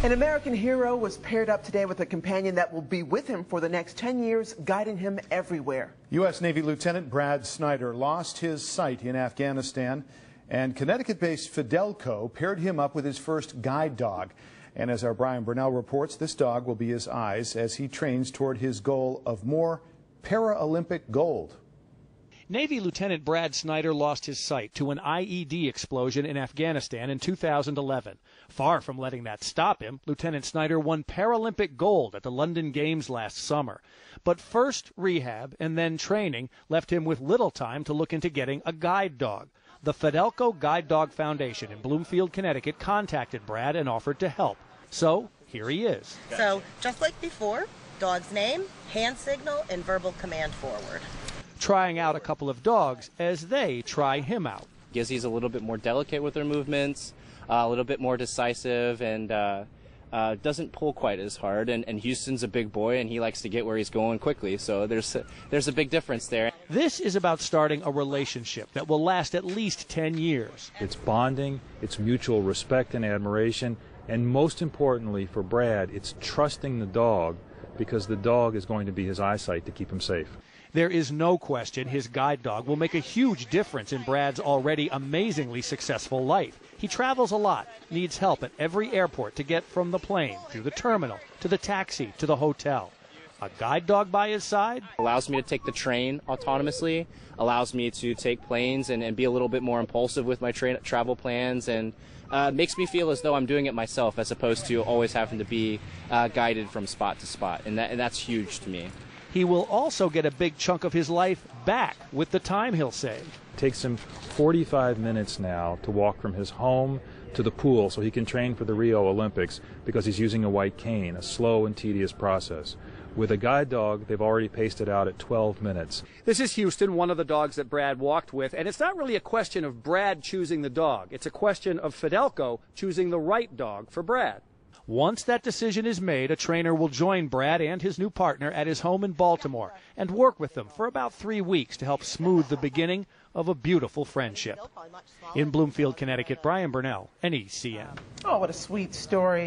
An American hero was paired up today with a companion that will be with him for the next 10 years, guiding him everywhere. U.S. Navy Lieutenant Brad Snyder lost his sight in Afghanistan, and Connecticut-based Fidelco paired him up with his first guide dog. And as our Brian Burnell reports, this dog will be his eyes as he trains toward his goal of more Paralympic gold. Navy Lieutenant Brad Snyder lost his sight to an IED explosion in Afghanistan in 2011. Far from letting that stop him, Lieutenant Snyder won Paralympic Gold at the London Games last summer. But first rehab and then training left him with little time to look into getting a guide dog. The Fidelco Guide Dog Foundation in Bloomfield, Connecticut contacted Brad and offered to help. So here he is. So just like before, dog's name, hand signal, and verbal command forward. Trying out a couple of dogs as they try him out. Gizzy's a little bit more delicate with her movements, a little bit more decisive, and doesn't pull quite as hard. And Houston's a big boy, and he likes to get where he's going quickly. So there's a big difference there. This is about starting a relationship that will last at least 10 years. It's bonding, it's mutual respect and admiration, and most importantly for Brad, it's trusting the dog, because the dog is going to be his eyesight to keep him safe. There is no question his guide dog will make a huge difference in Brad's already amazingly successful life. He travels a lot, needs help at every airport to get from the plane, through the terminal, to the taxi, to the hotel. A guide dog by his side allows me to take the train autonomously, allows me to take planes and be a little bit more impulsive with my travel plans, and makes me feel as though I'm doing it myself as opposed to always having to be guided from spot to spot, and that's huge to me. He will also get a big chunk of his life back with the time he'll save. It takes him 45 minutes now to walk from his home to the pool so he can train for the Rio Olympics because he's using a white cane, a slow and tedious process. With a guide dog, they've already paced it out at 12 minutes. This is Houston, one of the dogs that Brad walked with, and it's not really a question of Brad choosing the dog. It's a question of Fidelco choosing the right dog for Brad. Once that decision is made, a trainer will join Brad and his new partner at his home in Baltimore and work with them for about 3 weeks to help smooth the beginning of a beautiful friendship. In Bloomfield, Connecticut, Brian Burnell, NECN. Oh, what a sweet story.